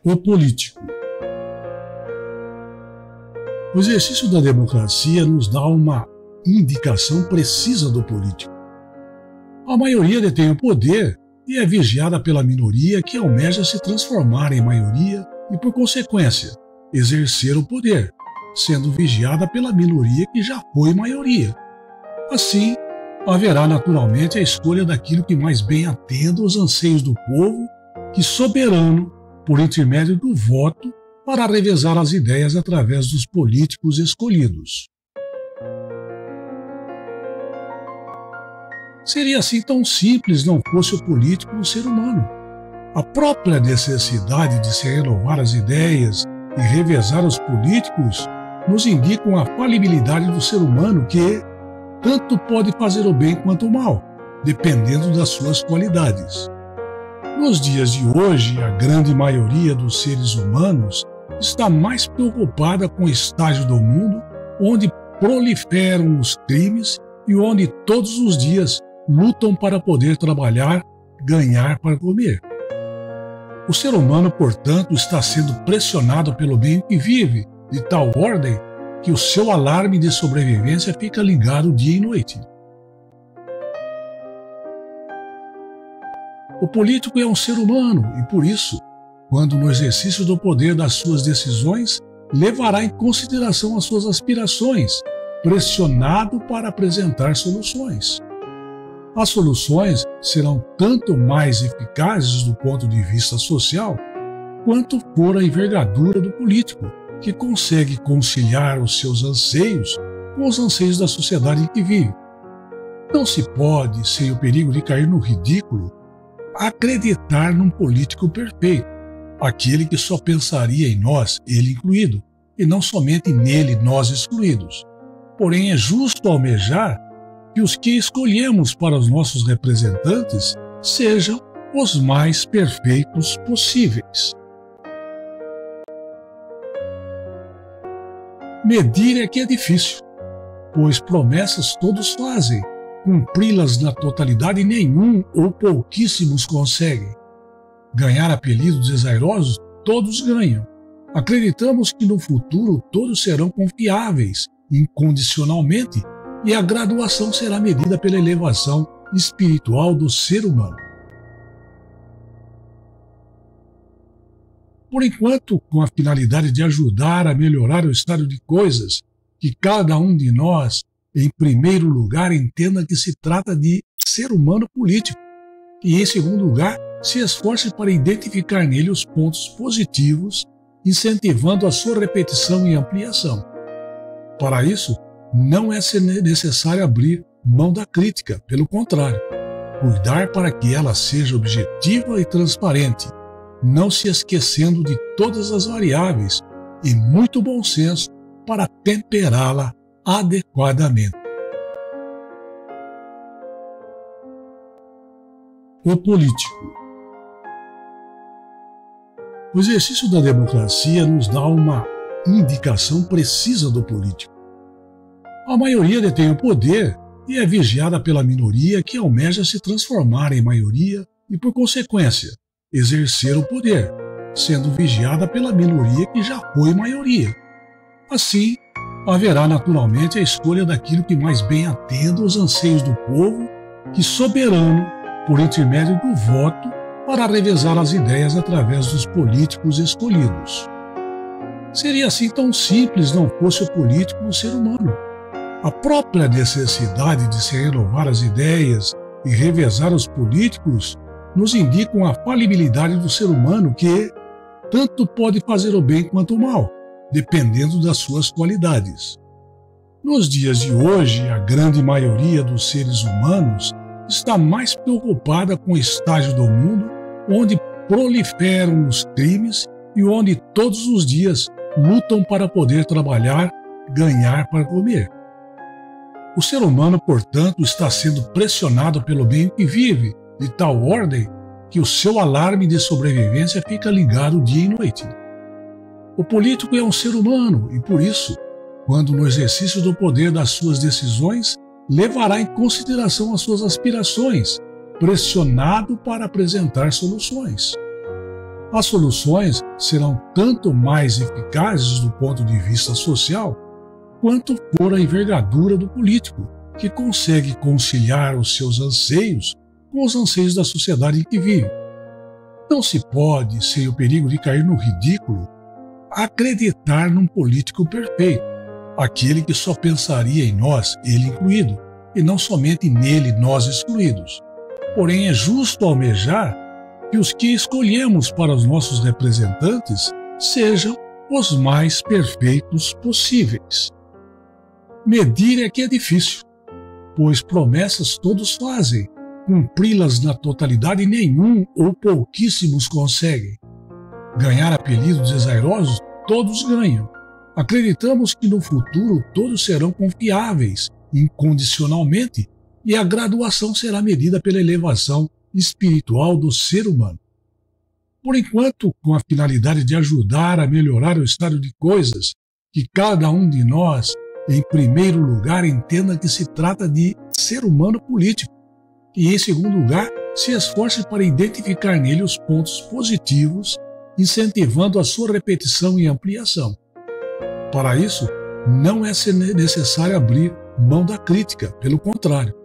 O político. O exercício da democracia nos dá uma indicação precisa do político. A maioria detém o poder e é vigiada pela minoria que almeja se transformar em maioria e, por consequência, exercer o poder, sendo vigiada pela minoria que já foi maioria. Assim, haverá naturalmente a escolha daquilo que mais bem atenda aos anseios do povo, que soberano, por intermédio do voto, para revezar as ideias através dos políticos escolhidos. Seria assim tão simples não fosse o político no ser humano. A própria necessidade de se renovar as ideias e revezar os políticos nos indicam a falibilidade do ser humano que tanto pode fazer o bem quanto o mal, dependendo das suas qualidades. Nos dias de hoje, a grande maioria dos seres humanos está mais preocupada com o estágio do mundo onde proliferam os crimes e onde todos os dias lutam para poder trabalhar, ganhar para comer. O ser humano, portanto, está sendo pressionado pelo meio que vive, de tal ordem que o seu alarme de sobrevivência fica ligado dia e noite. O político é um ser humano e, por isso, quando no exercício do poder das suas decisões, levará em consideração as suas aspirações, pressionado para apresentar soluções. As soluções serão tanto mais eficazes do ponto de vista social, quanto for a envergadura do político, que consegue conciliar os seus anseios com os anseios da sociedade em que vive. Não se pode, sem o perigo de cair no ridículo, acreditar num político perfeito, aquele que só pensaria em nós, ele incluído, e não somente nele, nós excluídos. Porém, é justo almejar que os que escolhemos para os nossos representantes sejam os mais perfeitos possíveis. Medir é que é difícil, pois promessas todos fazem, cumpri-las na totalidade nenhum ou pouquíssimos conseguem. Ganhar apelidos desairosos todos ganham. Acreditamos que no futuro todos serão confiáveis, incondicionalmente, e a graduação será medida pela elevação espiritual do ser humano. Por enquanto, com a finalidade de ajudar a melhorar o estado de coisas, que cada um de nós, em primeiro lugar, entenda que se trata de ser humano político, e, em segundo lugar, se esforce para identificar nele os pontos positivos, incentivando a sua repetição e ampliação. Para isso, não é necessário abrir mão da crítica, pelo contrário, cuidar para que ela seja objetiva e transparente, não se esquecendo de todas as variáveis e muito bom senso para temperá-la adequadamente. O político. O exercício da democracia nos dá uma indicação precisa do político. A maioria detém o poder e é vigiada pela minoria que almeja se transformar em maioria e, por consequência, exercer o poder, sendo vigiada pela minoria que já foi maioria. Assim, haverá naturalmente a escolha daquilo que mais bem atenda aos anseios do povo, que soberano, por intermédio do voto, para revezar as ideias através dos políticos escolhidos. Seria assim tão simples não fosse o político no ser humano. A própria necessidade de se renovar as ideias e revezar os políticos nos indicam a falibilidade do ser humano que tanto pode fazer o bem quanto o mal, dependendo das suas qualidades. Nos dias de hoje, a grande maioria dos seres humanos está mais preocupada com o estágio do mundo onde proliferam os crimes e onde todos os dias lutam para poder trabalhar, ganhar para comer. O ser humano, portanto, está sendo pressionado pelo meio que vive, de tal ordem que o seu alarme de sobrevivência fica ligado dia e noite. O político é um ser humano e, por isso, quando no exercício do poder das suas decisões, levará em consideração as suas aspirações, pressionado para apresentar soluções. As soluções serão tanto mais eficazes do ponto de vista social, quanto for a envergadura do político, que consegue conciliar os seus anseios com os anseios da sociedade em que vive. Não se pode, sem o perigo de cair no ridículo, acreditar num político perfeito, aquele que só pensaria em nós, ele incluído, e não somente nele, nós excluídos. Porém, é justo almejar que os que escolhemos para os nossos representantes sejam os mais perfeitos possíveis. Medir é que é difícil, pois promessas todos fazem, cumpri-las na totalidade nenhum ou pouquíssimos conseguem. Ganhar apelidos desairosos todos ganham. Acreditamos que no futuro todos serão confiáveis incondicionalmente e a graduação será medida pela elevação espiritual do ser humano. Por enquanto, com a finalidade de ajudar a melhorar o estado de coisas, que cada um de nós, em primeiro lugar, entenda que se trata de ser humano político e, em segundo lugar, se esforce para identificar nele os pontos positivos, incentivando a sua repetição e ampliação. Para isso, não é necessário abrir mão da crítica, pelo contrário,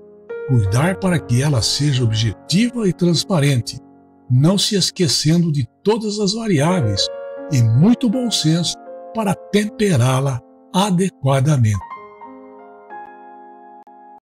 cuidar para que ela seja objetiva e transparente, não se esquecendo de todas as variáveis e muito bom senso para temperá-la adequadamente.